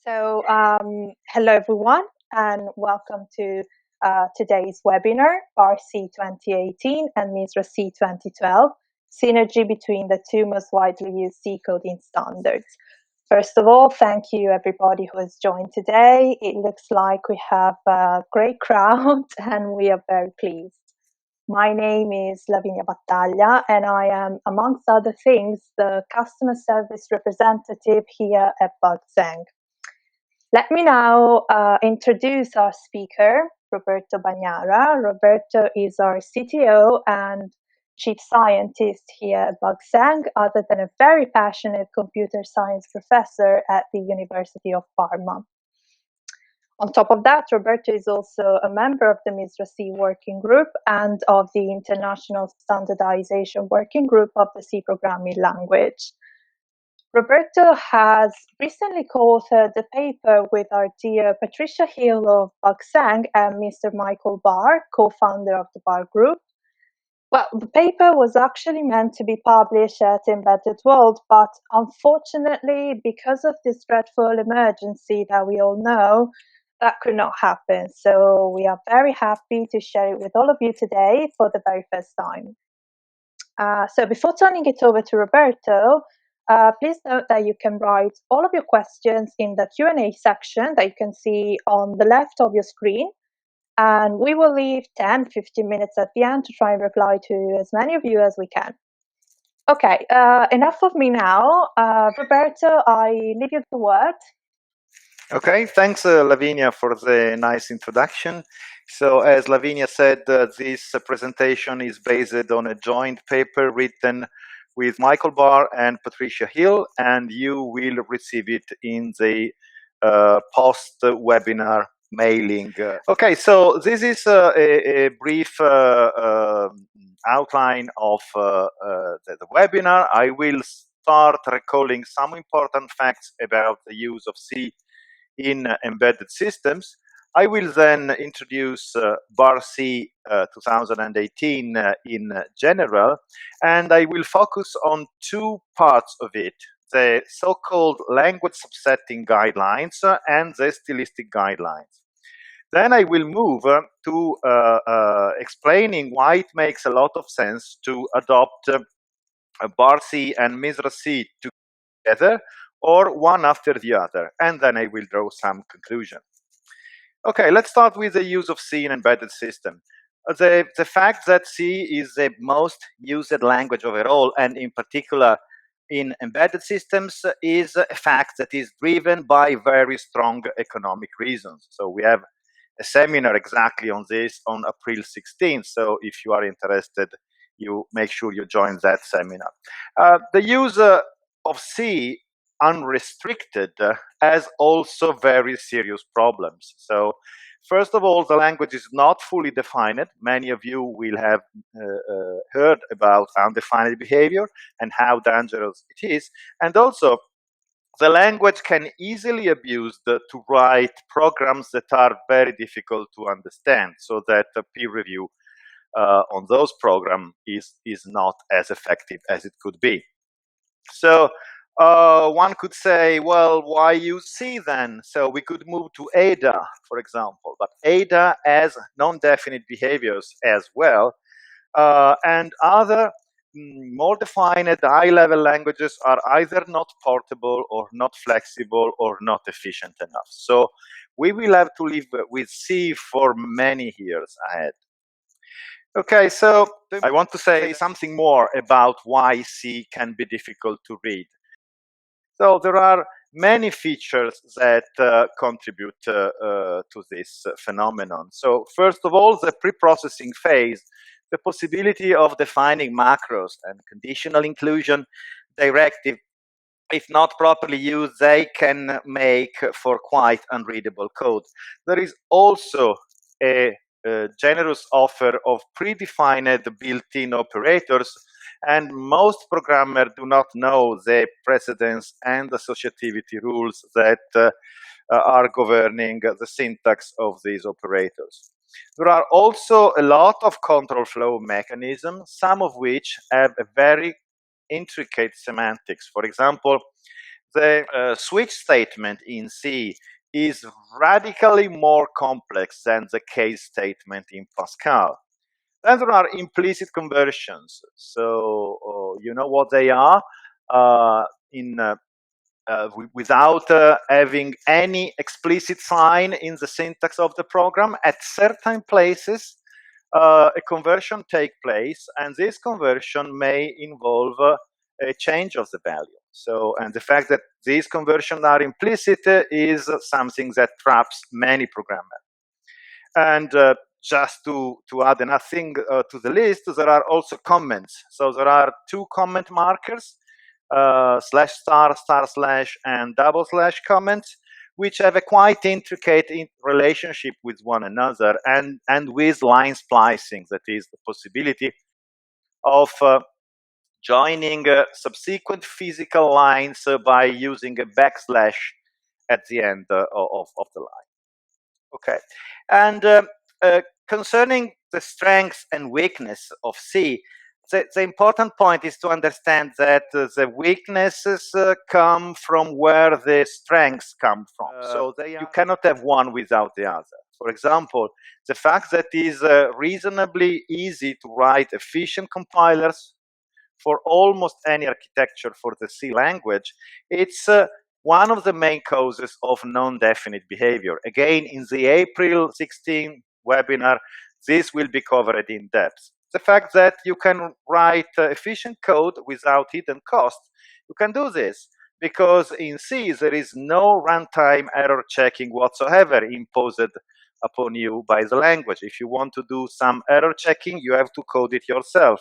Hello everyone, and welcome to today's webinar, BARR-C 2018 and MISRA C 2012, Synergy between the two most widely used C coding standards. First of all, thank you everybody who has joined today. It looks like we have a great crowd and we are very pleased. My name is Lavinia Battaglia, and I am, amongst other things, the customer service representative here at BUGSENG. Let me now introduce our speaker, Roberto Bagnara. Roberto is our CTO and Chief Scientist here at BUGSENG, other than a very passionate computer science professor at the University of Parma. On top of that, Roberto is also a member of the MISRA C working group and of the International Standardization Working Group of the C programming language. Roberto has recently co-authored a paper with our dear Patricia Hill of BUGSENG and Mr. Michael Barr, co-founder of the BARR group. Well, the paper was actually meant to be published at Embedded World, but unfortunately, because of this dreadful emergency that we all know, that could not happen. So we are very happy to share it with all of you today for the very first time. So before turning it over to Roberto, please note that you can write all of your questions in the Q&A section that you can see on the left of your screen. And we will leave 10-15 minutes at the end to try and reply to as many of you as we can. Okay, enough of me now. Roberto, I leave you the word. Okay, thanks Lavinia for the nice introduction. So as Lavinia said, this presentation is based on a joint paper written with Michael Barr and Patricia Hill, and you will receive it in the post-webinar mailing. Okay, so this is a brief outline of the webinar. I will start recalling some important facts about the use of C in embedded systems. I will then introduce BARR-C 2018 in general, and I will focus on two parts of it, the so-called language subsetting guidelines and the stylistic guidelines. Then I will move to explaining why it makes a lot of sense to adopt BARR-C and MISRA C together or one after the other, and then I will draw some conclusion. Okay, let's start with the use of C in embedded system. The fact that C is the most used language overall, and in particular in embedded systems, is a fact that is driven by very strong economic reasons. So we have a seminar exactly on this on April 16th. So if you are interested, you make sure you join that seminar. The use of C unrestricted has also very serious problems. So first of all, the language is not fully defined. Many of you will have heard about undefined behavior and how dangerous it is. And also, the language can easily be abused to write programs that are very difficult to understand, so that peer review on those programs is not as effective as it could be. So one could say, well, why use C then? So we could move to Ada, for example, but Ada has non-definite behaviors as well, and other more defined high-level languages are either not portable or not flexible or not efficient enough. So we will have to live with C for many years ahead. Okay, so I want to say something more about why C can be difficult to read. So there are many features that contribute to this phenomenon. So first of all, the pre-processing phase, the possibility of defining macros and conditional inclusion directive, if not properly used, they can make for quite unreadable code. There is also a generous offer of predefined built-in operators, and most programmers do not know the precedence and associativity rules that are governing the syntax of these operators. There are also a lot of control flow mechanisms, some of which have a very intricate semantics. For example, The switch statement in C is radically more complex than the case statement in Pascal. Then there are implicit conversions. So you know what they are. Without having any explicit sign in the syntax of the program, at certain places, a conversion takes place, and this conversion may involve a change of the value. So, and the fact that these conversions are implicit is something that traps many programmers. And just to add another thing to the list, there are also comments. So there are two comment markers, slash star, star slash, and double slash comments, which have a quite intricate relationship with one another and with line splicing, that is the possibility of joining subsequent physical lines by using a backslash at the end of the line. Okay, and concerning the strengths and weakness of C, the important point is to understand that the weaknesses come from where the strengths come from. So you cannot have one without the other. For example, the fact that it is reasonably easy to write efficient compilers for almost any architecture for the C language, it's one of the main causes of non-definite behavior. Again, in the April 16 webinar, this will be covered in depth. The fact that you can write efficient code without hidden cost, you can do this because in C there is no runtime error checking whatsoever imposed upon you by the language. If you want to do some error checking, you have to code it yourself.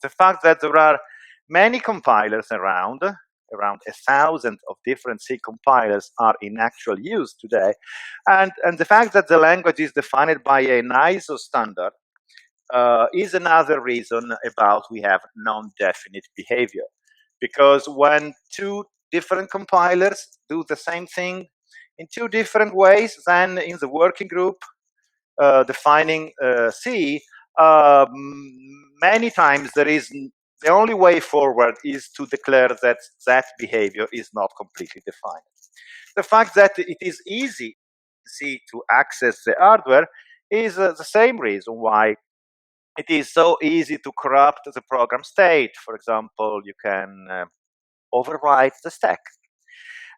The fact that there are many compilers around 1,000 of different C compilers are in actual use today, and the fact that the language is defined by an ISO standard is another reason about we have non-definite behavior. Because when two different compilers do the same thing in two different ways, then in the working group defining C, many times there is the only way forward is to declare that that behavior is not completely defined. The fact that it is easy to access the hardware is the same reason why it is so easy to corrupt the program state. For example, you can overwrite the stack.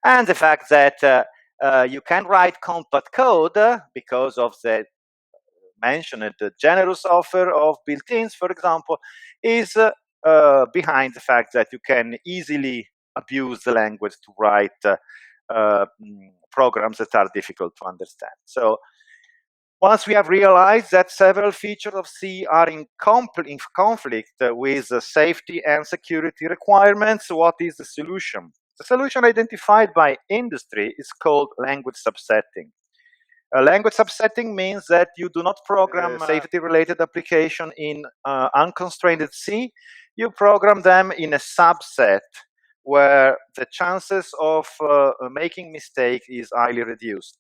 And the fact that you can write compact code because of the mentioned the generous offer of built-ins, for example, is behind the fact that you can easily abuse the language to write programs that are difficult to understand. So once we have realized that several features of C are in conflict with safety and security requirements, what is the solution? The solution identified by industry is called language subsetting. Language subsetting means that you do not program safety-related application in unconstrained C. You program them in a subset where the chances of making mistake is highly reduced.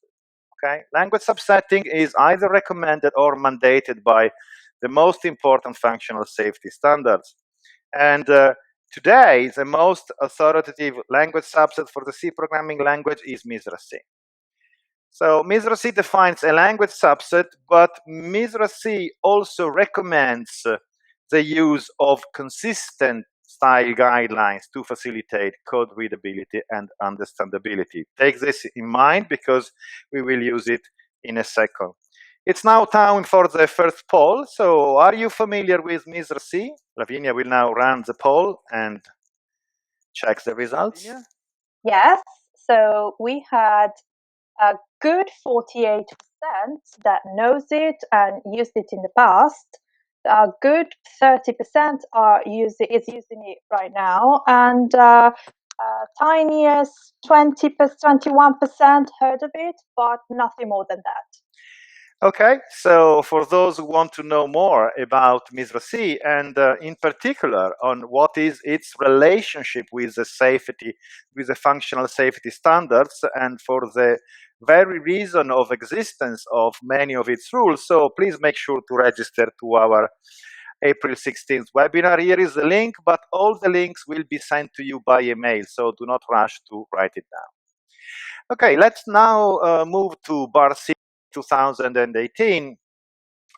Okay, language subsetting is either recommended or mandated by the most important functional safety standards. And today, the most authoritative language subset for the C programming language is MISRA C. So MISRA C defines a language subset, but MISRA C also recommends the use of consistent style guidelines to facilitate code readability and understandability. Take this in mind because we will use it in a second. It's now time for the first poll. So are you familiar with MISRA C? Lavinia will now run the poll and check the results. Yes, so we had a good 48% that knows it and used it in the past. A good 30% is using it right now, and tiniest 21% heard of it, but nothing more than that. Okay, so for those who want to know more about MISRA C and in particular on what is its relationship with the safety, with the functional safety standards, and for the very reason of existence of many of its rules, so please make sure to register to our April 16th webinar. Here is the link, but all the links will be sent to you by email, so do not rush to write it down. Okay, let's now move to BARR-C 2018.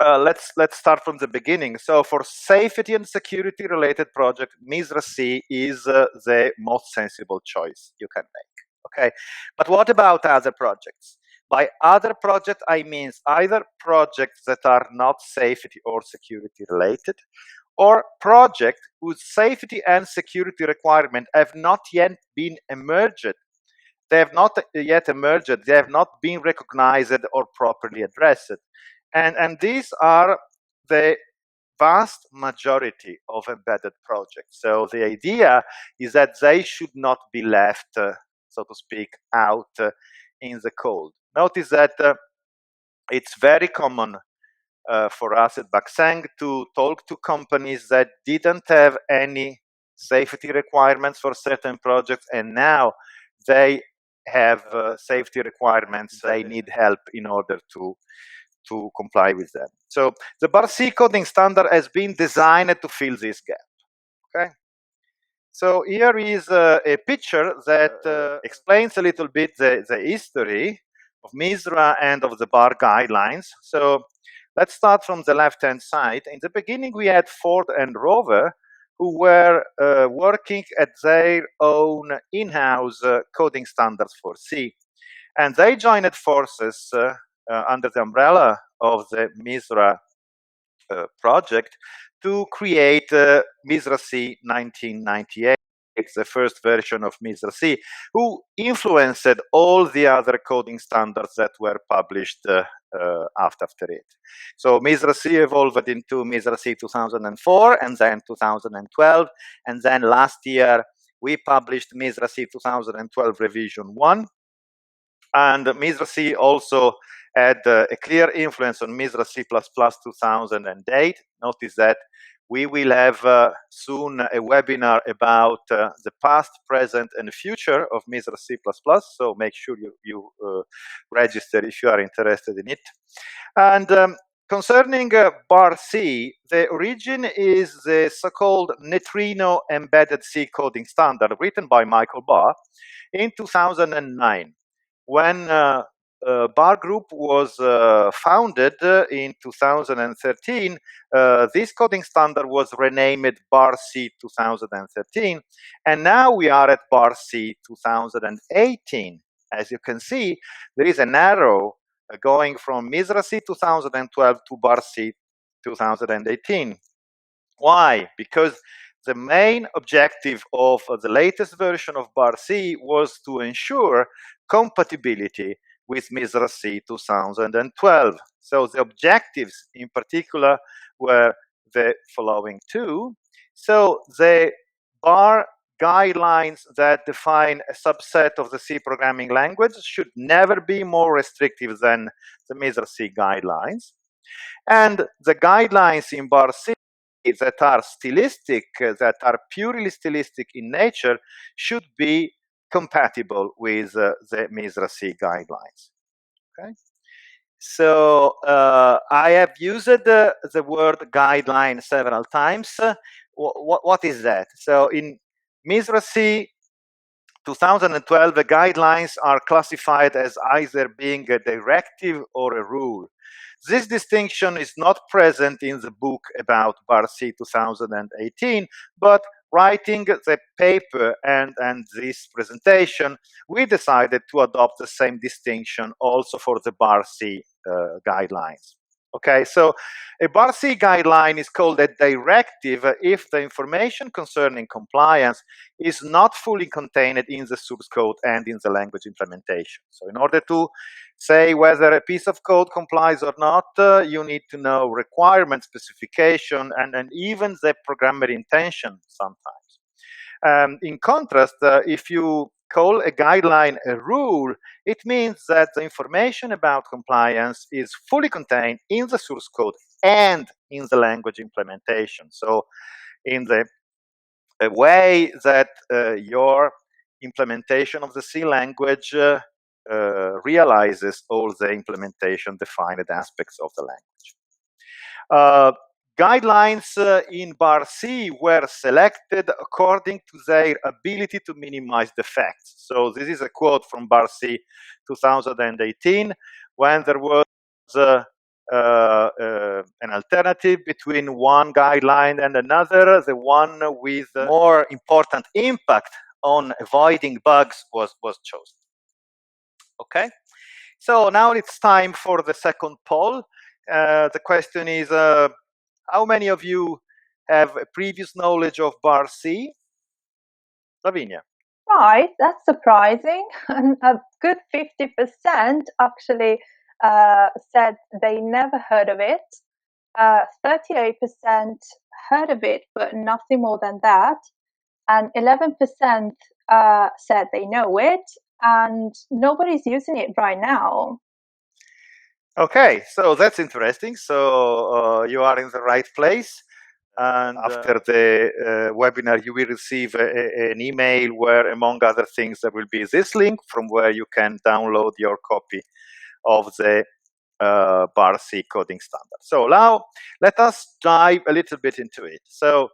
Let's start from the beginning. So for safety and security related project, MISRA C is the most sensible choice you can make. Okay, but what about other projects? By other projects, I mean either projects that are not safety or security related, or projects whose safety and security requirements have not yet been emerged. They have not yet emerged. They have not been recognized or properly addressed. And these are the vast majority of embedded projects. So the idea is that they should not be left, so to speak, out in the cold. Notice that it's very common for us at BUGSENG to talk to companies that didn't have any safety requirements for certain projects, and now they have safety requirements. They need help in order to comply with them. So the BARR-C coding standard has been designed to fill this gap. Okay. So here is a picture that explains a little bit the history of MISRA and of the BARR guidelines. So let's start from the left-hand side. In the beginning, we had Ford and Rover, who were working at their own in-house coding standards for C. And they joined forces under the umbrella of the MISRA project to create MISRA C 1998. It's the first version of MISRA C, who influenced all the other coding standards that were published after it. So MISRA C evolved into MISRA C 2004 and then 2012. And then last year, we published MISRA C 2012 revision 1. And MISRA C also had a clear influence on MISRA C++ 2008. Notice that we will have soon a webinar about the past, present, and future of MISRA C++. So make sure you register if you are interested in it. And concerning BARR-C, the origin is the so-called Netrino embedded C coding standard written by Michael Barr in 2009. When BARR Group was founded in 2013, this coding standard was renamed BARR-C 2013, and now we are at BARR-C 2018. As you can see, there is an arrow going from MISRA C 2012 to BARR-C 2018. Why? Because the main objective of the latest version of BARR-C was to ensure compatibility with MISRA C 2012. So the objectives in particular were the following two. So the BARR guidelines that define a subset of the C programming language should never be more restrictive than the MISRA C guidelines. And the guidelines in BARR-C that are stylistic, that are purely stylistic in nature, should be compatible with the MISRA C guidelines. Okay. So I have used the word guideline several times. What is that? So in MISRA C 2012, the guidelines are classified as either being a directive or a rule. This distinction is not present in the book about BARR-C 2018, but writing the paper and this presentation, we decided to adopt the same distinction also for the BARR-C guidelines. Okay, so a BARR-C guideline is called a directive if the information concerning compliance is not fully contained in the source code and in the language implementation. So in order to say whether a piece of code complies or not, you need to know requirement specification and even the programmer intention sometimes. In contrast, if you call a guideline a rule, it means that the information about compliance is fully contained in the source code and in the language implementation. So in the way that your implementation of the C language realizes all the implementation defined aspects of the language. guidelines in BARR-C were selected according to their ability to minimize defects. So this is a quote from BARR-C 2018, when there was an alternative between one guideline and another. The one with more important impact on avoiding bugs was chosen. Okay, so now it's time for the second poll. The question is, how many of you have a previous knowledge of BARR-C? Lavinia. Right, that's surprising. A good 50% actually said they never heard of it. 38% heard of it, but nothing more than that. And 11% said they know it, and nobody's using it right now. Okay, so that's interesting. So you are in the right place. And after the webinar, you will receive an email where, among other things, there will be this link from where you can download your copy of the BARR-C coding standard. So now let us dive a little bit into it. So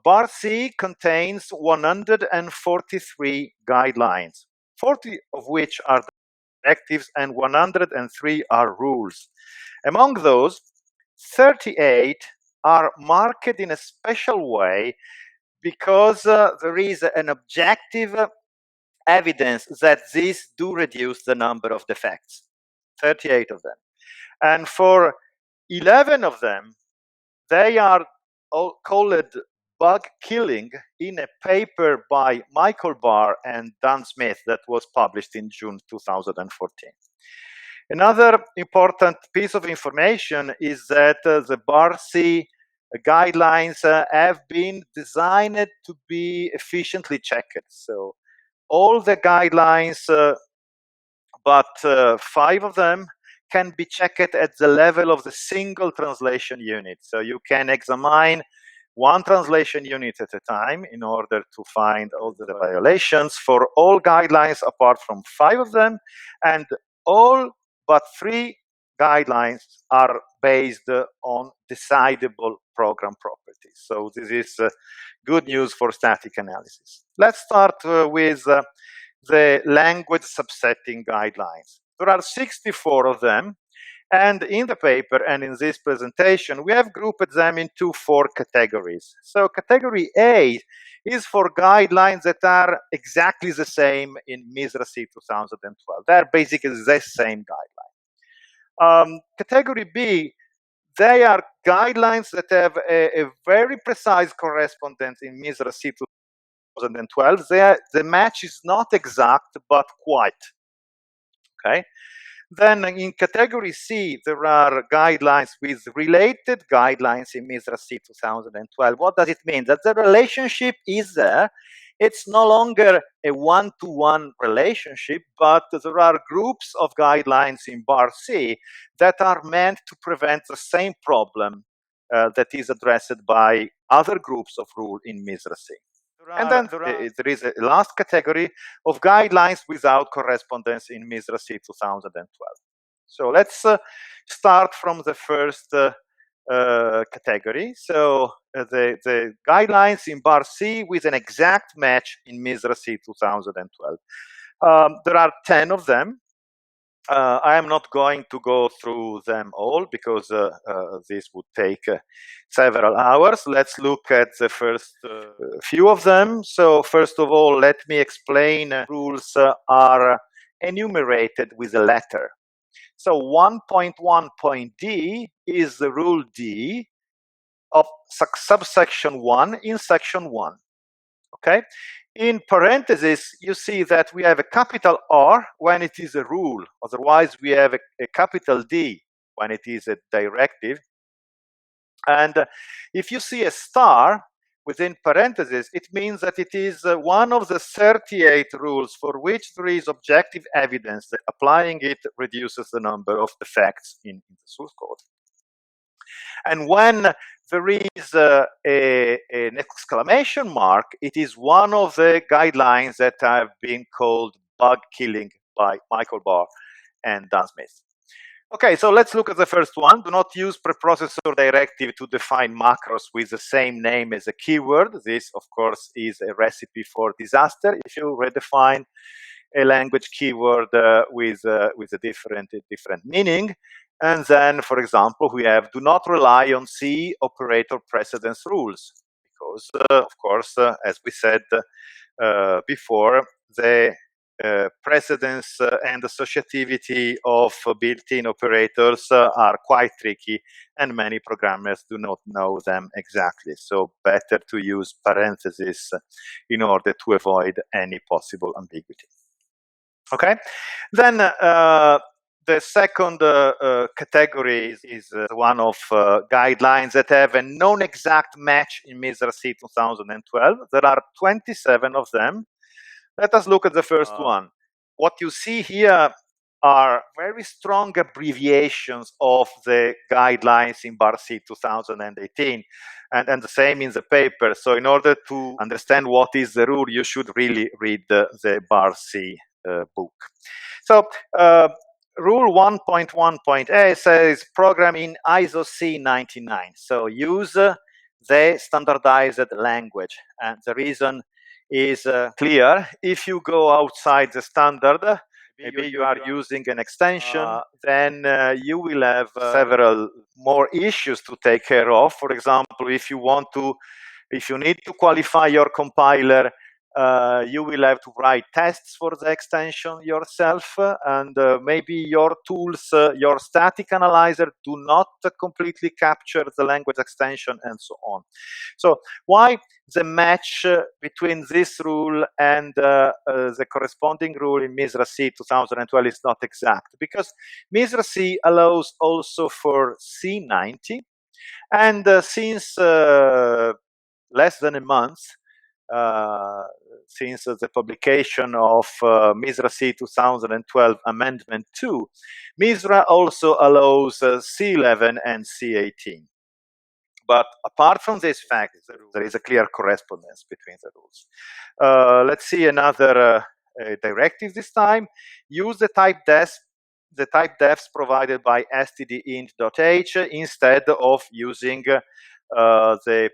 BARR-C contains 143 guidelines, 40 of which are directives and 103 are rules. Among those, 38 are marked in a special way because there is an objective evidence that these do reduce the number of defects, 38 of them. And for 11 of them, they are all called bug killing in a paper by Michael Barr and Dan Smith that was published in June 2014. Another important piece of information is that the BARR-C guidelines have been designed to be efficiently checked. So all the guidelines, but 5 of them, can be checked at the level of the single translation unit. So you can examine one translation unit at a time in order to find all the violations for all guidelines apart from 5 of them, and all but 3 guidelines are based on decidable program properties. So this is good news for static analysis. Let's start with the language subsetting guidelines. There are 64 of them, and in the paper and in this presentation, we have grouped them into 4 categories. So category A is for guidelines that are exactly the same in MISRA C 2012. They're basically the same guideline. Category B, they are guidelines that have a very precise correspondence in MISRA C 2012. The match is not exact, but quite. Okay. Then in category C, there are guidelines with related guidelines in MISRA C 2012. What does it mean? That the relationship is there. It's no longer a one-to-one relationship, but there are groups of guidelines in BARR-C that are meant to prevent the same problem that is addressed by other groups of rules in MISRA C. And then there is a last category of guidelines without correspondence in MISRA C 2012. So let's start from the first category. So the guidelines in BARR-C with an exact match in MISRA C 2012. There are 10 of them. I am not going to go through them all because this would take several hours. Let's look at the first few of them. So first of all, let me explain rules are enumerated with a letter. So 1.1.d is the rule D of subsection 1 in section 1. Okay? In parentheses, you see that we have a capital R when it is a rule. Otherwise, we have a capital D when it is a directive. And if you see a star within parentheses, it means that it is one of the 38 rules for which there is objective evidence that applying it reduces the number of defects in the source code. And when there is an exclamation mark, it is one of the guidelines that have been called bug killing by Michael Barr and Dan Smith. Okay, so let's look at the first one. Do not use preprocessor directive to define macros with the same name as a keyword. This, of course, is a recipe for disaster if you redefine a language keyword with a different meaning. And then, for example, we have do not rely on C operator precedence rules, because, of course, as we said before, the precedence and associativity of built-in operators are quite tricky, and many programmers do not know them exactly. So better to use parentheses in order to avoid any possible ambiguity. Okay, then the second category is one of guidelines that have a non-exact match in MISRA C 2012. There are 27 of them. Let us look at the first one. What you see here are very strong abbreviations of the guidelines in BARR-C 2018, and the same in the paper. So in order to understand what is the rule, you should really read the BARR-C book. So rule 1.1.a says program in ISO C99. So use the standardized language, and the reason is clear. If you go outside the standard, maybe you are using an extension, then you will have several more issues to take care of. For example, if you need to qualify your compiler, you will have to write tests for the extension yourself, and maybe your tools, your static analyzer do not completely capture the language extension, and so on. So why the match between this rule and the corresponding rule in MISRA C 2012 is not exact? Because MISRA C allows also for C90, and since less than a month, since the publication of MISRA C 2012 Amendment 2, MISRA also allows C11 and C18. But apart from this fact, there is a clear correspondence between the rules. Let's see another directive this time. Use the type defs provided by stdint.h instead of using the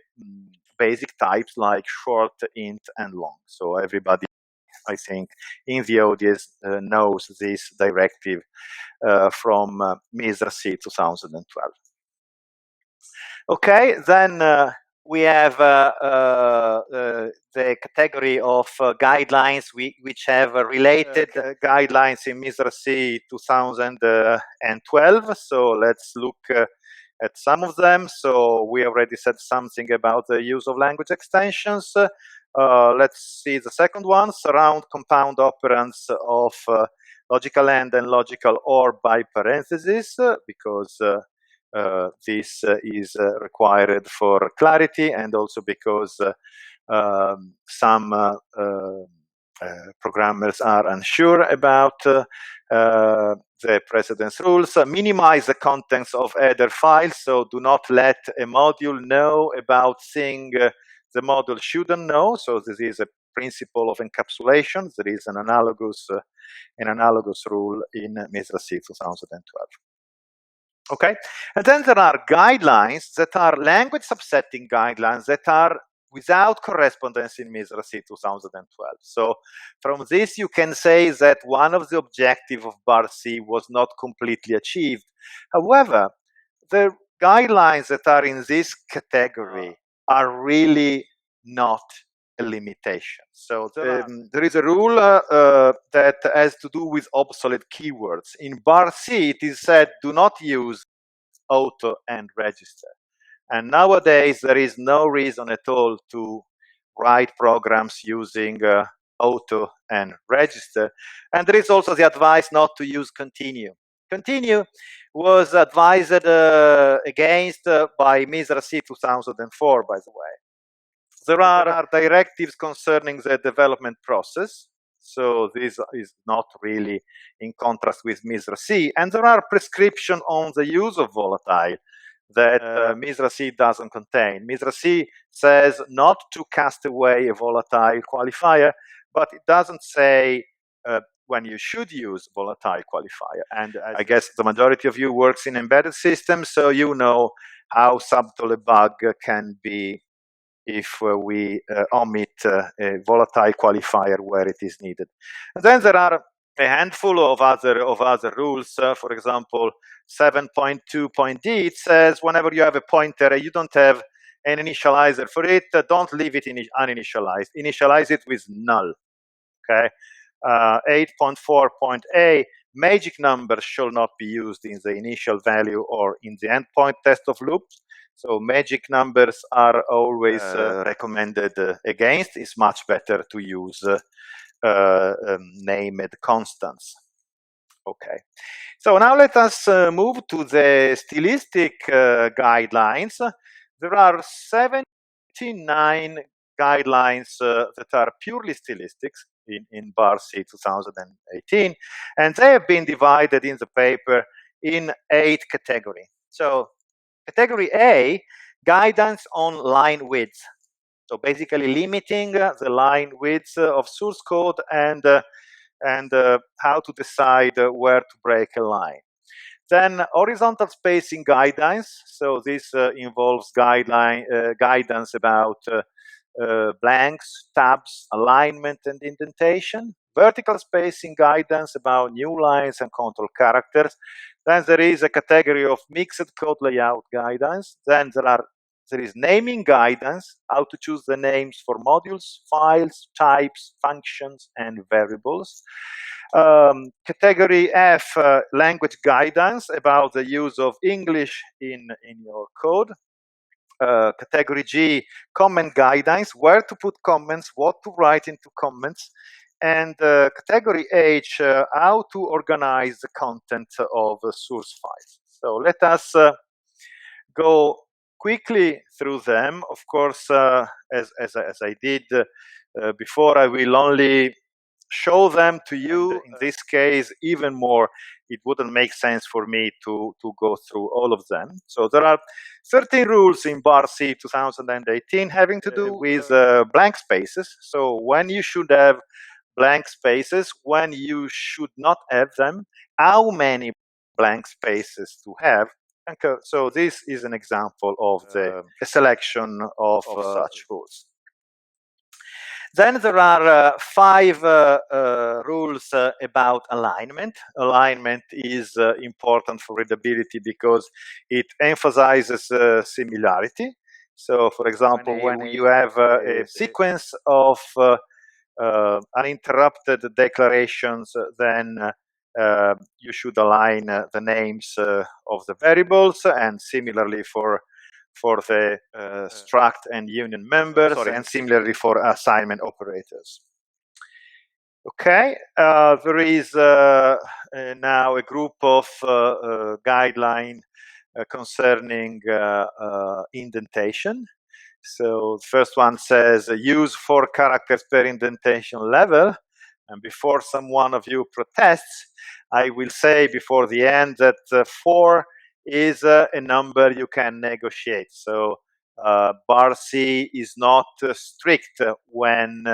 basic types like short, int, and long. So everybody, I think, in the audience knows this directive from MISRA C 2012. Okay, then we have the category of guidelines which have related guidelines in MISRA C 2012. So let's look at some of them. So we already said something about the use of language extensions. Let's see the second one, surround compound operands of logical AND and logical OR by parentheses, because this is required for clarity, and also because some programmers are unsure about the precedence rules. Minimize the contents of header files, so do not let a module know about things the module shouldn't know. So this is a principle of encapsulation. There is an analogous rule in MISRA C 2012. Okay, and then there are guidelines that are language subsetting guidelines that are without correspondence in MISRA C 2012. So from this, you can say that one of the objectives of BARR-C was not completely achieved. However, the guidelines that are in this category are really not a limitation. So there is a rule that has to do with obsolete keywords. In BARR-C, it is said, do not use auto and register. And nowadays, there is no reason at all to write programs using auto and register. And there is also the advice not to use continue. Continue was advised against by MISRA C 2004, by the way. There are directives concerning the development process. So this is not really in contrast with MISRA C. And there are prescriptions on the use of volatile that MISRA C doesn't contain. MISRA C says not to cast away a volatile qualifier, but it doesn't say when you should use volatile qualifier. And I guess the majority of you works in embedded systems, so you know how subtle a bug can be if we omit a volatile qualifier where it is needed. And then there are a handful of other rules. For example, 7.2.d, it says whenever you have a pointer and you don't have an initializer for it, don't leave it uninitialized. Initialize it with null. Okay. 8.4.a, magic numbers shall not be used in the initial value or in the endpoint test of loops. So magic numbers are always recommended against. It's much better to use named constants. Okay. So now let us move to the stylistic guidelines. There are 79 guidelines that are purely stylistics in BARR-C 2018, and they have been divided in the paper in 8 categories. So category A, guidance on line width. So basically limiting the line width of source code and how to decide where to break a line. Then horizontal spacing guidance. So this involves guidance about blanks, tabs, alignment, and indentation. Vertical spacing guidance about new lines and control characters. Then there is a category of mixed code layout guidance. Then there is naming guidance, how to choose the names for modules, files, types, functions, and variables. Category F, language guidance about the use of English in your code. Category G, comment guidance, where to put comments, what to write into comments. And category H, how to organize the content of source files. So let us go quickly through them. Of course, as I did before, I will only show them to you. In this case, even more, it wouldn't make sense for me to go through all of them. So there are 13 rules in BARR-C 2018 having to do with blank spaces. So when you should have blank spaces, when you should not have them, how many blank spaces to have. And so this is an example of a selection of such rules. Then there are 5 rules about alignment. Alignment is important for readability because it emphasizes similarity. So, for example, when you have a sequence of uninterrupted declarations, then you should align the names of the variables, and similarly for the struct and union members, and similarly for assignment operators. Okay, there is now a group of guidelines concerning indentation. So the first one says use 4 characters per indentation level. And before someone of you protests, I will say before the end that 4 is a number you can negotiate. So BARR-C is not strict when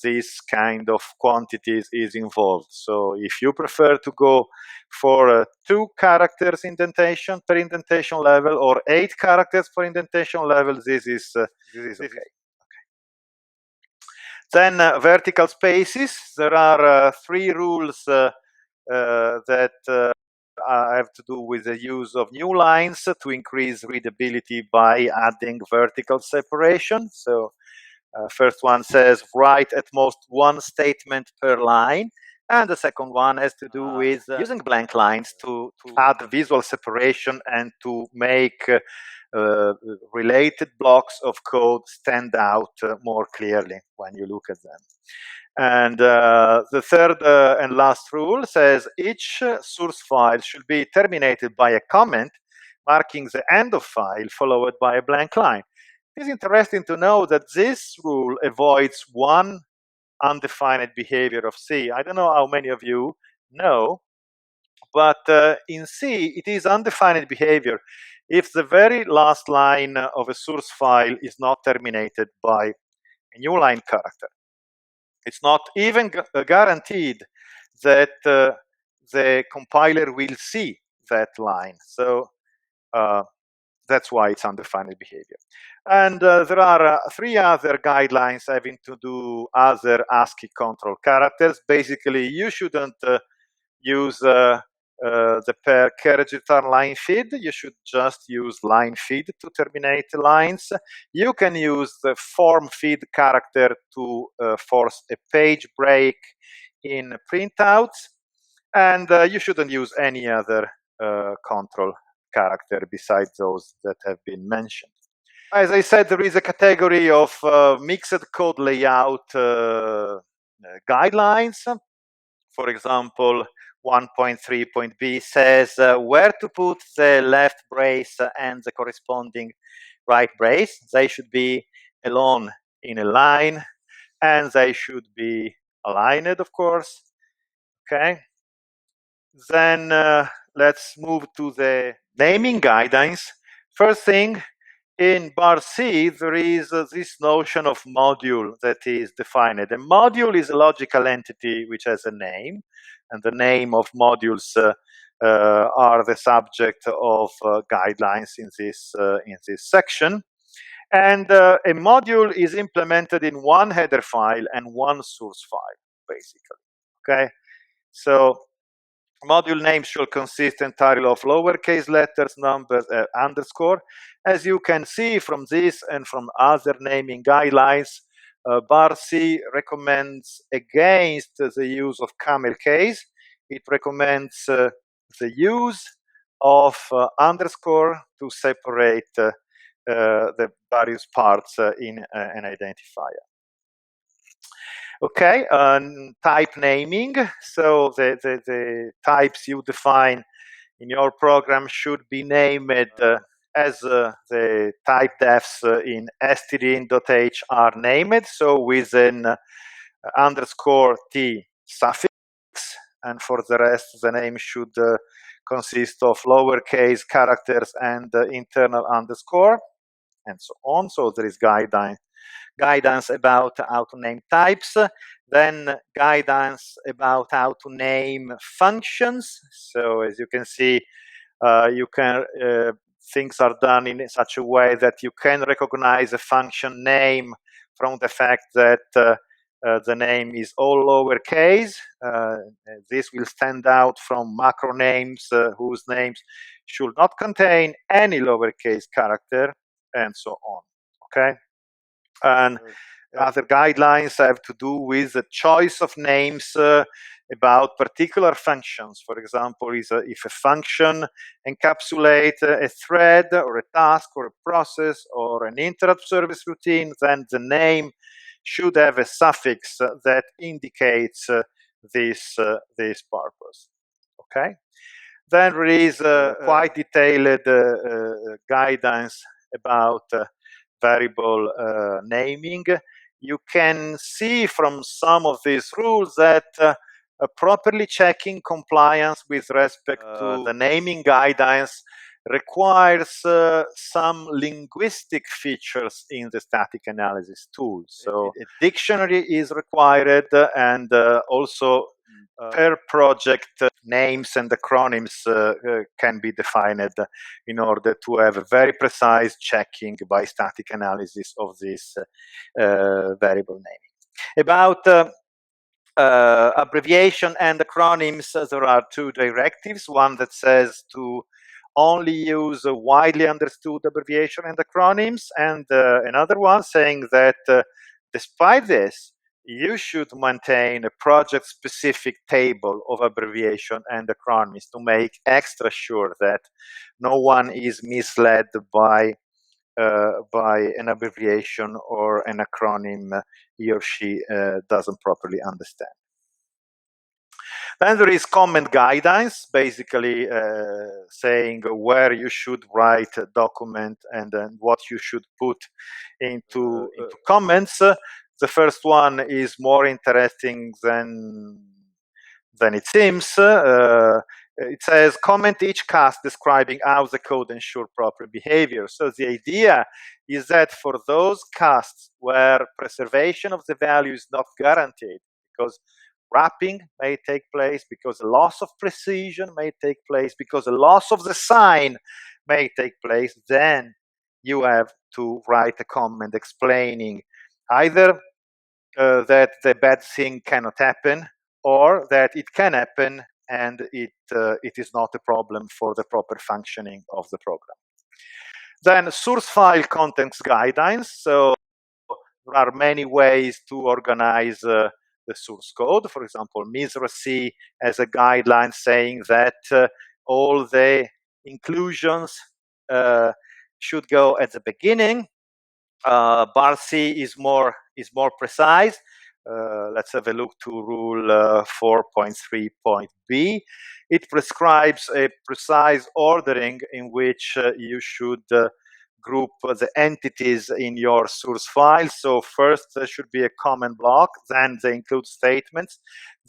this kind of quantities is involved. So if you prefer to go for 2 characters indentation per indentation level or 8 characters per indentation level, this is okay. Then vertical spaces. There are 3 rules that have to do with the use of new lines to increase readability by adding vertical separation. So first one says write at most 1 statement per line, and the second one has to do with using blank lines to add visual separation and to make related blocks of code stand out more clearly when you look at them. And the third and last rule says each source file should be terminated by a comment marking the end of file followed by a blank line. It is interesting to know that this rule avoids one undefined behavior of C. I don't know how many of you know, but in C, it is undefined behavior if the very last line of a source file is not terminated by a new line character. It's not even guaranteed that the compiler will see that line. So that's why it's undefined behavior. And there are 3 other guidelines having to do other ASCII control characters. Basically, you shouldn't use the pair carriage return line feed. You should just use line feed to terminate lines. You can use the form feed character to force a page break in printouts. And you shouldn't use any other control character besides those that have been mentioned. As I said, there is a category of mixed code layout guidelines. For example, 1.3.b says where to put the left brace and the corresponding right brace. They should be alone in a line, and they should be aligned, of course. Okay. Then let's move to the naming guidance. First thing, in BARR-C, there is this notion of module that is defined. A module is a logical entity which has a name, and the name of modules are the subject of guidelines in this section. And a module is implemented in one header file and one source file, basically. Okay, so module name should consist entirely of lowercase letters, numbers, underscore. As you can see from this and from other naming guidelines, BARR-C recommends against the use of camel case. It recommends the use of underscore to separate the various parts in an identifier. Okay, type naming. So the types you define in your program should be named as the type defs in stdin.h are named. So with an underscore t suffix, and for the rest, the name should consist of lowercase characters and internal underscore, and so on. So there is guidance about how to name types, then guidance about how to name functions. So as you can see, things are done in such a way that you can recognize a function name from the fact that the name is all lowercase. This will stand out from macro names whose names should not contain any lowercase character, and so on. Okay. And other guidelines have to do with the choice of names about particular functions. For example, if a function encapsulates a thread or a task or a process or an interrupt service routine, then the name should have a suffix that indicates this purpose. Okay. Then there is quite detailed guidance about variable naming. You can see from some of these rules that properly checking compliance with respect to the naming guidance requires some linguistic features in the static analysis tool. So a dictionary is required, and also per project names and acronyms can be defined in order to have a very precise checking by static analysis of this variable naming. About abbreviation and acronyms, there are 2 directives, one that says to only use widely understood abbreviation and acronyms, and another one saying that despite this, you should maintain a project-specific table of abbreviation and acronyms to make extra sure that no one is misled by an abbreviation or an acronym he or she doesn't properly understand. Then there is comment guidance, basically saying where you should write a document and then what you should put into comments. The first one is more interesting than it seems. it says, comment each cast describing how the code ensures proper behavior. So the idea is that for those casts where preservation of the value is not guaranteed, because wrapping may take place, because a loss of precision may take place, because a loss of the sign may take place, then you have to write a comment explaining either that the bad thing cannot happen, or that it can happen and it is not a problem for the proper functioning of the program. Then source file contents guidelines. So there are many ways to organize the source code. For example, MISRA C has a guideline saying that all the inclusions should go at the beginning. BARR-C is more precise. Let's have a look to rule 4.3.b. It prescribes a precise ordering in which you should group the entities in your source file. So first there should be a common block, then they include statements,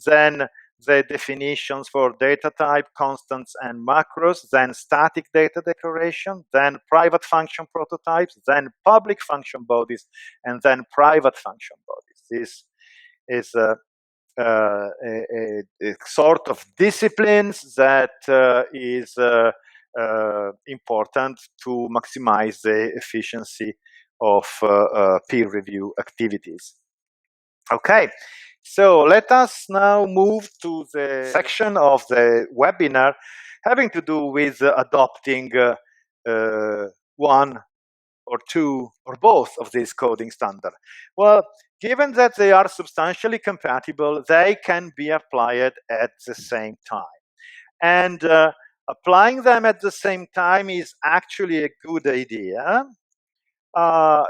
then the definitions for data type, constants, and macros, then static data declaration, then private function prototypes, then public function bodies, and then private function bodies. This is a sort of disciplines that is important to maximize the efficiency of peer review activities. Okay. So let us now move to the section of the webinar having to do with adopting one or two or both of these coding standards. Well, given that they are substantially compatible, they can be applied at the same time. And applying them at the same time is actually a good idea.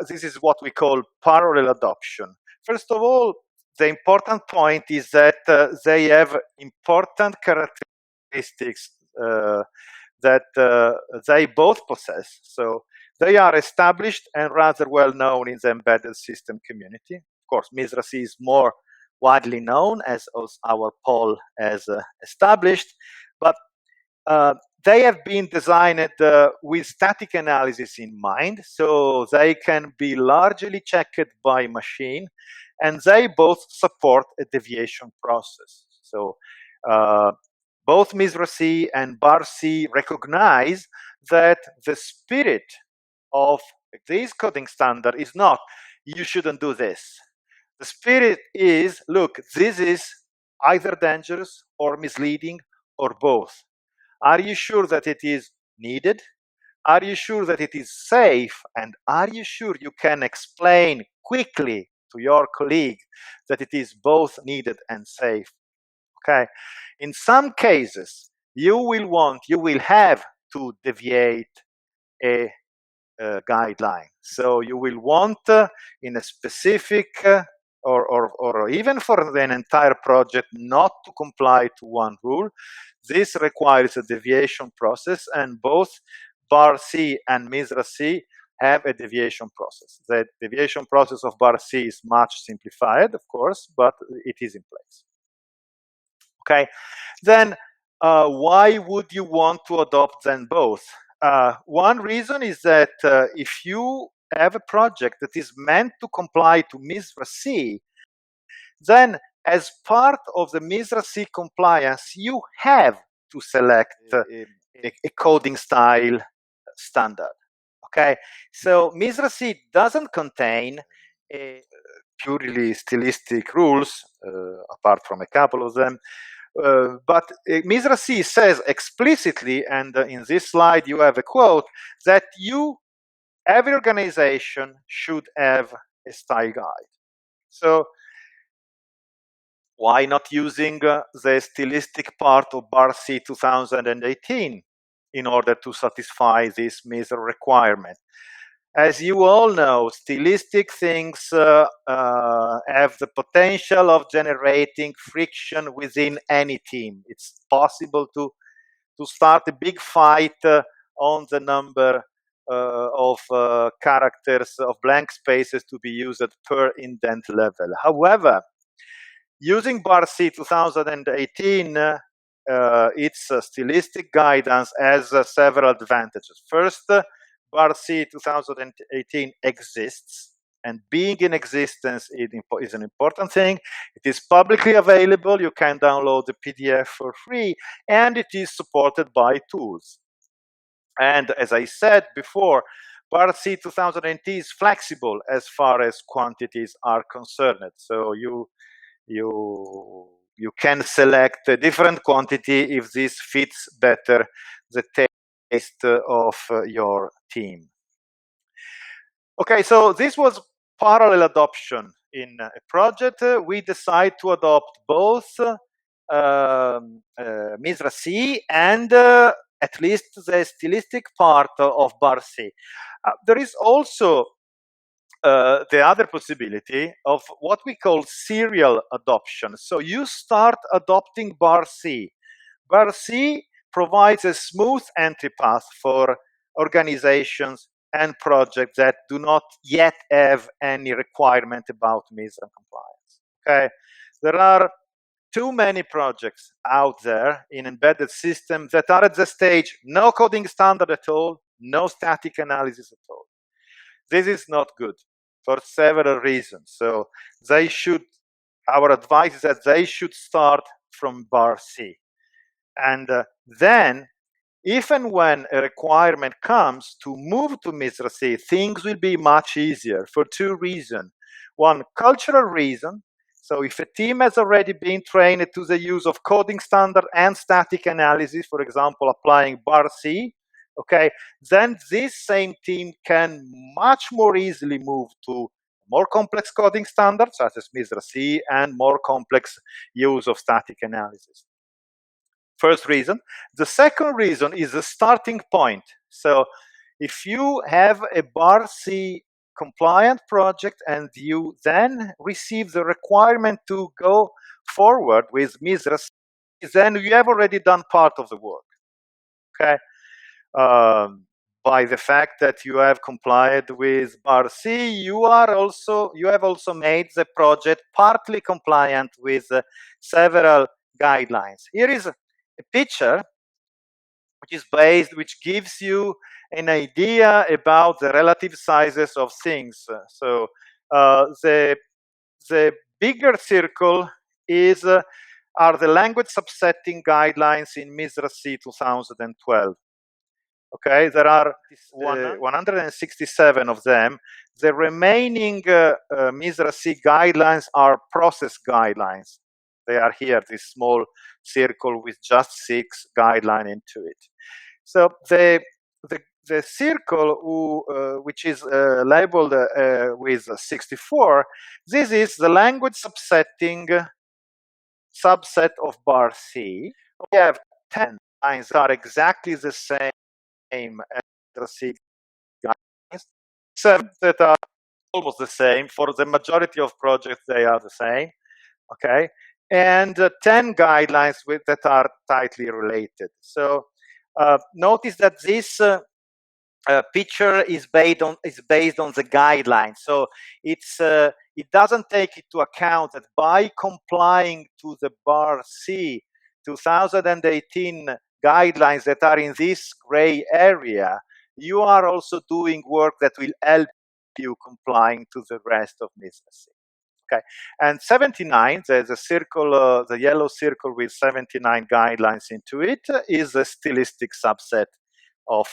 This is what we call parallel adoption. First of all, the important point is that they have important characteristics that they both possess. So they are established and rather well known in the embedded system community. Of course, MISRA C is more widely known, as our poll has established, but they have been designed with static analysis in mind, so they can be largely checked by machine, and they both support a deviation process. So both MISRA C and BARR-C recognize that the spirit of this coding standard is not, you shouldn't do this. The spirit is, look, this is either dangerous or misleading or both. Are you sure that it is needed? Are you sure that it is safe? And are you sure you can explain quickly to your colleague that it is both needed and safe? Okay. In some cases, you will have to deviate a guideline. So you will want in a specific or even for an entire project not to comply to one rule. This requires a deviation process, and both BARR-C and MISRA C have a deviation process. The deviation process of BARR-C is much simplified, of course, but it is in place. Okay, then why would you want to adopt them both? One reason is that if you have a project that is meant to comply to MISRA C, then as part of the MISRA C compliance, you have to select a coding style standard. Okay, so MISRA C doesn't contain purely stylistic rules, apart from a couple of them. But MISRA C says explicitly, and in this slide you have a quote, that every organization should have a style guide. So why not using the stylistic part of BARR-C 2018 in order to satisfy this MISRA requirement? As you all know, stylistic things have the potential of generating friction within any team. It's possible to start a big fight on the number of characters, of blank spaces to be used per indent level. However, using BARR-C 2018 its stylistic guidance has several advantages. First, BARR-C 2018 exists, and being in existence is an important thing. It is publicly available. You can download the PDF for free, and it is supported by tools. And as I said before, BARR-C 2018 is flexible as far as quantities are concerned. So you can select a different quantity if this fits better the taste of your team. Okay, so this was parallel adoption in a project. We decide to adopt both MISRA C and at least the stylistic part of BARR-C. There is also the other possibility of what we call serial adoption. So you start adopting BARR-C. BARR-C provides a smooth entry path for organizations and projects that do not yet have any requirement about MISRA compliance. Okay, there are too many projects out there in embedded systems that are at the stage no coding standard at all, no static analysis at all. This is not good for several reasons. So they should, our advice is that they should start from BARR-C. And then, if and when a requirement comes to move to MISRA C, things will be much easier for two reasons. One, cultural reason. So if a team has already been trained to the use of coding standard and static analysis, for example, applying BARR-C, okay, then this same team can much more easily move to more complex coding standards, such as MISRA C, and more complex use of static analysis. First reason. The second reason is the starting point. So if you have a BARR-C compliant project and you then receive the requirement to go forward with MISRA C, then you have already done part of the work. Okay, by the fact that you have complied with BARR-C, you have also made the project partly compliant with several guidelines. Here is a picture which gives you an idea about the relative sizes of things. So the bigger circle is are the language subsetting guidelines in MISRA C 2012. Okay, there are 167 of them. The remaining MISRA C guidelines are process guidelines. They are here, this small circle with just 6 guidelines into it. So the circle which is labeled with 64, this is the language subsetting subset of BARR-C. We have 10 lines that are exactly the same as the C guidelines, 7 that are almost the same. For the majority of projects, they are the same. Okay, and 10 guidelines that are tightly related. So notice that this picture is based on the guidelines. So it doesn't take into account that by complying to the BARR-C 2018 guidelines that are in this gray area, you are also doing work that will help you complying to the rest of MISRA C. Okay, and 79, there's a circle, the yellow circle with 79 guidelines into it, is a stylistic subset of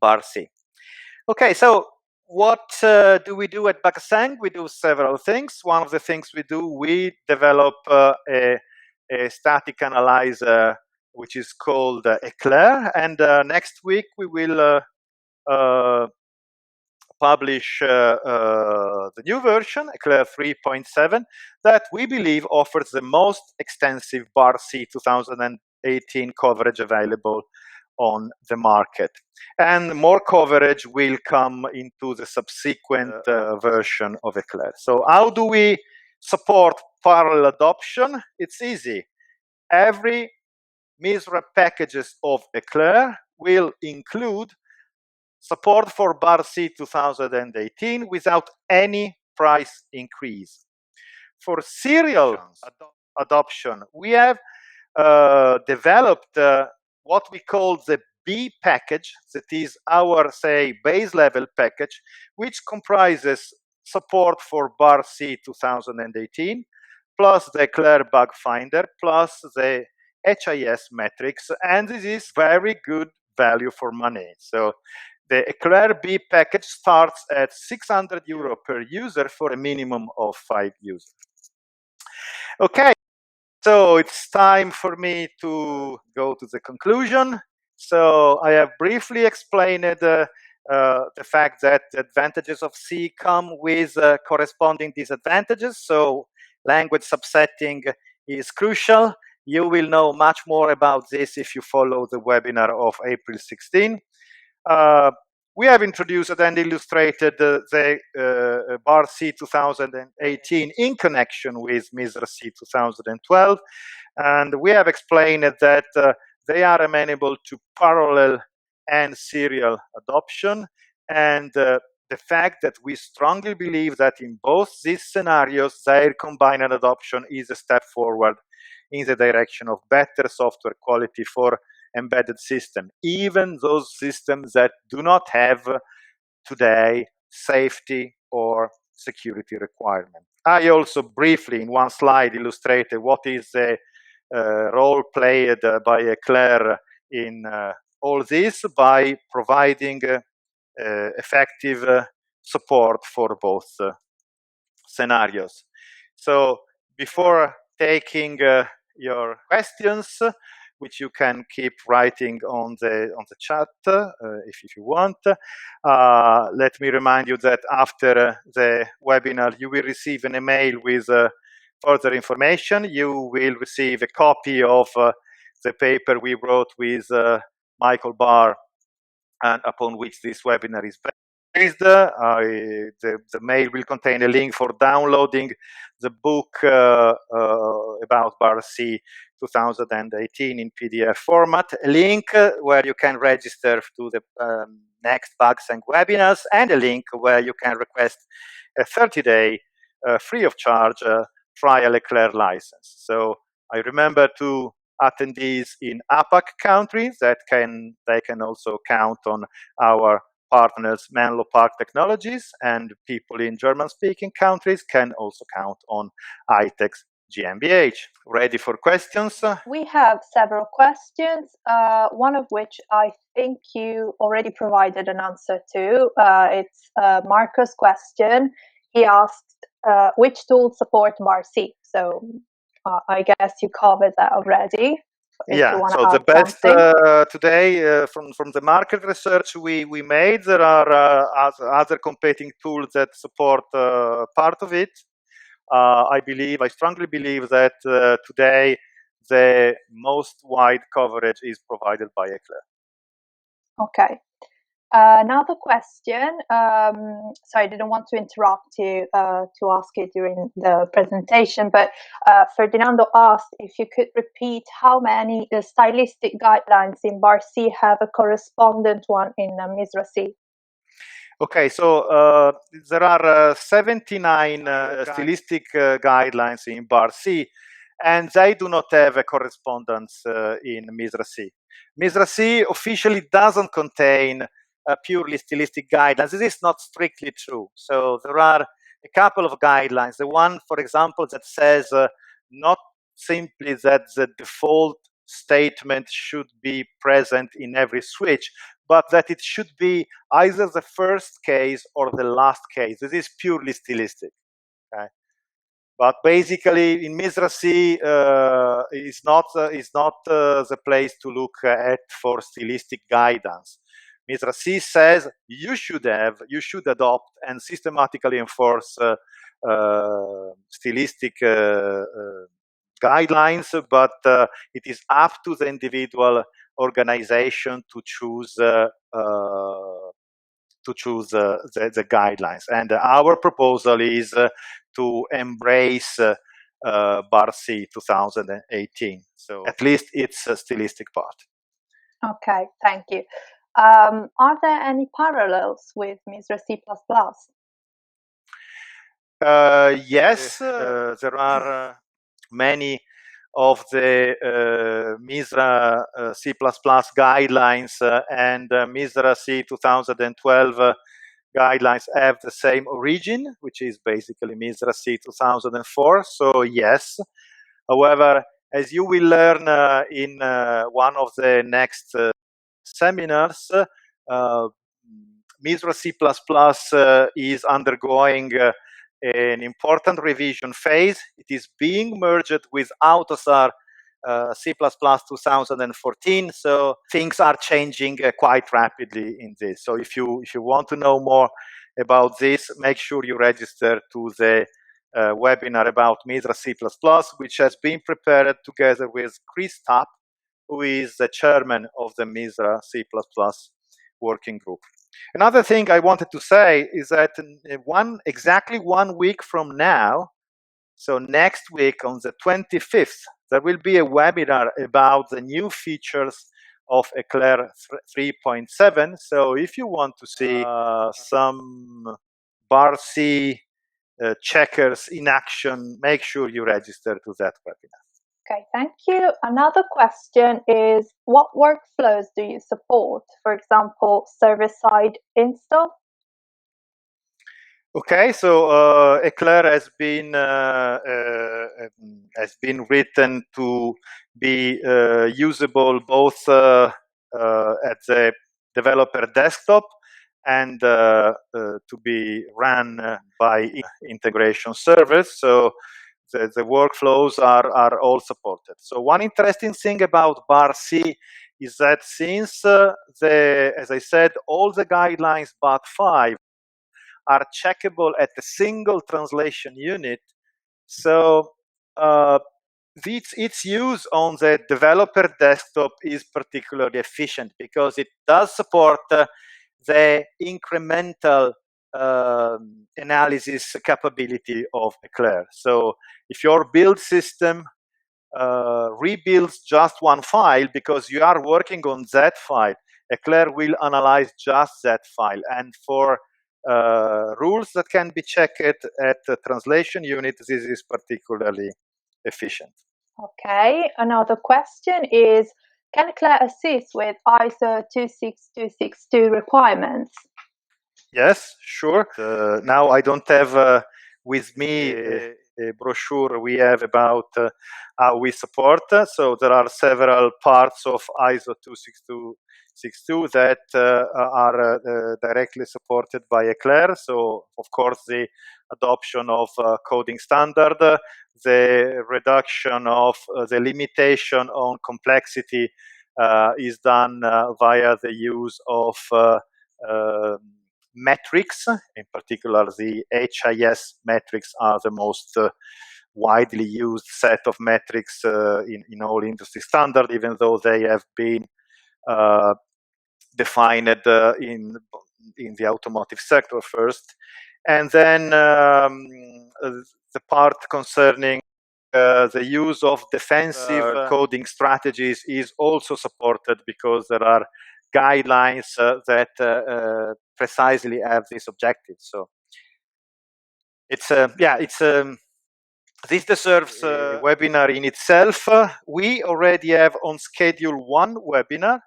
BARR-C. Okay, so what do we do at BUGSENG? We do several things. One of the things we do, we develop a static analyzer which is called ECLAIR, and next week we will publish the new version, ECLAIR 3.7, that we believe offers the most extensive BARR-C 2018 coverage available on the market. And more coverage will come into the subsequent version of ECLAIR. So how do we support parallel adoption? It's easy. Every MISRA packages of ECLAIR will include support for BARR-C 2018 without any price increase. For serial adoption, we have developed what we call the B package, that is our, say, base level package, which comprises support for BARR-C 2018, plus the ECLAIR bug finder, plus the HIS metrics, and this is very good value for money. So the ECLAIR B package starts at €600 per user for a minimum of 5 users. Okay, so it's time for me to go to the conclusion. So I have briefly explained the fact that the advantages of C come with corresponding disadvantages. So language subsetting is crucial. You will know much more about this if you follow the webinar of April 16. We have introduced and illustrated the BARR-C 2018 in connection with MISRA C 2012. And we have explained that they are amenable to parallel and serial adoption. And the fact that we strongly believe that in both these scenarios, their combined adoption is a step forward in the direction of better software quality for embedded systems, even those systems that do not have today safety or security requirements. I also briefly, in one slide, illustrated what is the role played by ECLAIR in all this by providing effective support for both scenarios. So before taking your questions, which you can keep writing on the chat if you want. Let me remind you that after the webinar, you will receive an email with further information. You will receive a copy of the paper we wrote with Michael Barr, and upon which this webinar is based. The mail will contain a link for downloading the book about BARR-C 2018 in PDF format, a link where you can register to the next BUGSENG webinars, and a link where you can request a 30-day free of charge trial ECLAIR license. So I remember to attendees in APAC countries that they can also count on our partners Menlo Park Technologies, and people in German-speaking countries can also count on ITEX GmbH. Ready for questions? We have several questions, one of which I think you already provided an answer to. It's Marco's question. He asked, which tools support BARR-C? So I guess you covered that already. Yeah, so the best today from the market research we made, there are other competing tools that support part of it. I strongly believe that today the most wide coverage is provided by ECLAIR. Okay. Another question. Sorry, I didn't want to interrupt you to ask you during the presentation, but Ferdinando asked if you could repeat how many stylistic guidelines in BARR-C have a correspondent one in MISRA C. Okay, so there are 79 stylistic guidelines in BARR-C, and they do not have a correspondence in MISRA C. MISRA C officially doesn't contain purely stylistic guidelines. This is not strictly true. So there are a couple of guidelines. The one, for example, that says not simply that the default statement should be present in every switch, but that it should be either the first case or the last case. This is purely stylistic. Okay? But basically, in MISRA C, is not the place to look at for stylistic guidance. MISRA C says you should adopt and systematically enforce stylistic guidelines, but it is up to the individual organization to choose the guidelines. And our proposal is to embrace BARR-C 2018. So at least it's a stylistic part. Okay, thank you. Are there any parallels with MISRA C++? Yes, there are many of the MISRA C++ guidelines and MISRA C 2012 guidelines have the same origin, which is basically MISRA C 2004. So yes, however, as you will learn in one of the next seminars, MISRA C++ is undergoing an important revision phase. It is being merged with AUTOSAR C++ 2014, so things are changing quite rapidly in this. So if you want to know more about this, make sure you register to the webinar about MISRA C++, which has been prepared together with Chris Tapp, who is the chairman of the MISRA C++ working group. Another thing I wanted to say is that exactly 1 week from now, so next week on the 25th, there will be a webinar about the new features of ECLAIR 3.7. So if you want to see some BARR-C checkers in action, make sure you register to that webinar. Okay, thank you. Another question is, what workflows do you support? For example, server-side install? Okay, so ECLAIR has been written to be usable both at the developer desktop and to be run by integration servers. So the workflows are all supported. So one interesting thing about BARR-C is that since as I said, all the guidelines but 5 are checkable at a single translation unit, so its use on the developer desktop is particularly efficient because it does support the incremental analysis capability of ECLAIR. So if your build system rebuilds just one file because you are working on that file, ECLAIR will analyze just that file. And for rules that can be checked at the translation unit, this is particularly efficient. Okay, another question is, can ECLAIR assist with ISO 26262 requirements? Yes, sure. Now I don't have with me a brochure we have about how we support. So there are several parts of ISO 26262 that are directly supported by ECLAIR. So of course the adoption of coding standard, the reduction of the limitation on complexity is done via the use of metrics. In particular, the HIS metrics are the most widely used set of metrics in all industry standard, even though they have been defined in the automotive sector first. And then the part concerning the use of defensive coding strategies is also supported because there are guidelines that precisely have this objective. So it's this deserves a webinar in itself. We already have on schedule one webinar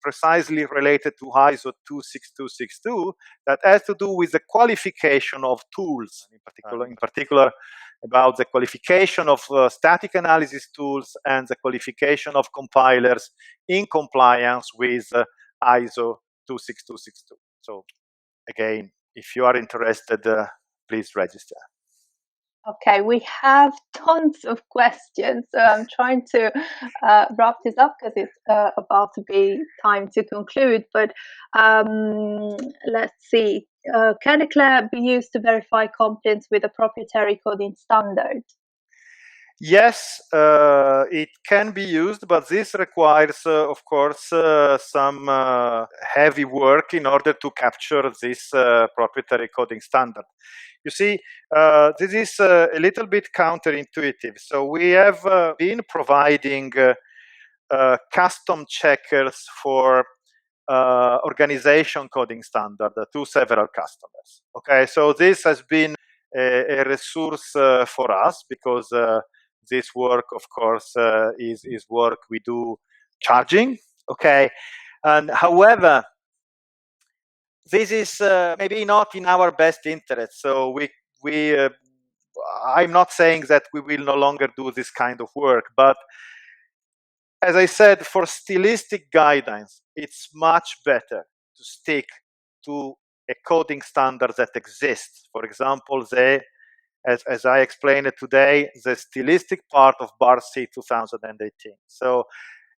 precisely related to ISO 26262 that has to do with the qualification of tools, in particular about the qualification of static analysis tools and the qualification of compilers in compliance with ISO 26262. So again, if you are interested, please register. Okay, we have tons of questions, so I'm trying to wrap this up because it's about to be time to conclude. But let's see. Can ECLAIR be used to verify competence with a proprietary coding standard? Yes, it can be used, but this requires, of course, some heavy work in order to capture this proprietary coding standard. You see, this is a little bit counterintuitive. So we have been providing custom checkers for organization coding standard to several customers. Okay, so this has been a resource for us because this work, of course, is work we do charging. Okay, and however, this is maybe not in our best interest. So I'm not saying that we will no longer do this kind of work, but as I said, for stylistic guidance, it's much better to stick to a coding standard that exists. For example, as I explained it today, the stylistic part of BARR-C 2018. So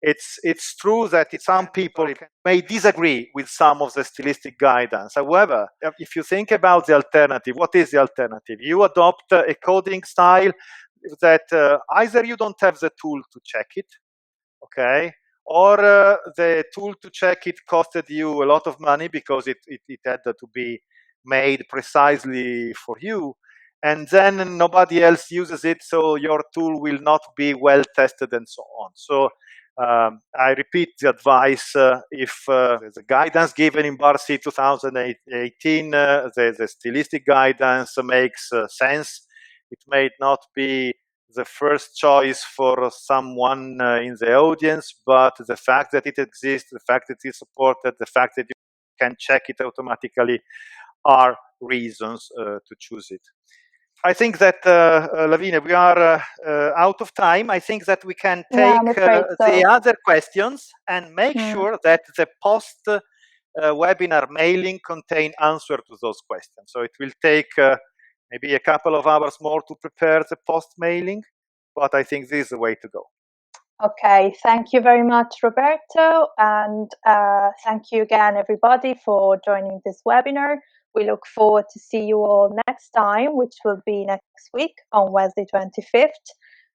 it's true that some people may disagree with some of the stylistic guidance. However, if you think about the alternative, what is the alternative? You adopt a coding style that either you don't have the tool to check it, okay, or the tool to check it costed you a lot of money because it had to be made precisely for you, and then nobody else uses it, so your tool will not be well tested and so on. So I repeat the advice, if the guidance given in BARR-C 2018, the stylistic guidance makes sense, it may not be the first choice for someone in the audience, but the fact that it exists, the fact that it's supported, the fact that you can check it automatically are reasons to choose it. I think that, Lavinia, we are out of time. I think that we can take the other questions and make sure that the post webinar mailing contain answer to those questions. So it will take maybe a couple of hours more to prepare the post mailing, but I think this is the way to go. Okay, thank you very much, Roberto, and thank you again, everybody, for joining this webinar. We look forward to see you all next time, which will be next week on Wednesday 25th.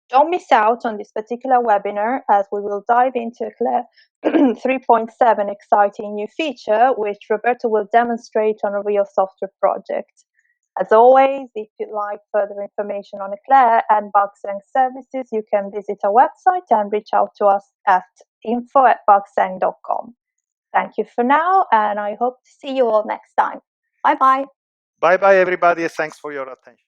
Don't miss out on this particular webinar, as we will dive into ECLAIR 3.7 exciting new feature, which Roberto will demonstrate on a real software project. As always, if you'd like further information on ECLAIR and BUGSENG services, you can visit our website and reach out to us at info@bugseng.com. Thank you for now, and I hope to see you all next time. Bye-bye. Bye-bye, everybody. Thanks for your attention.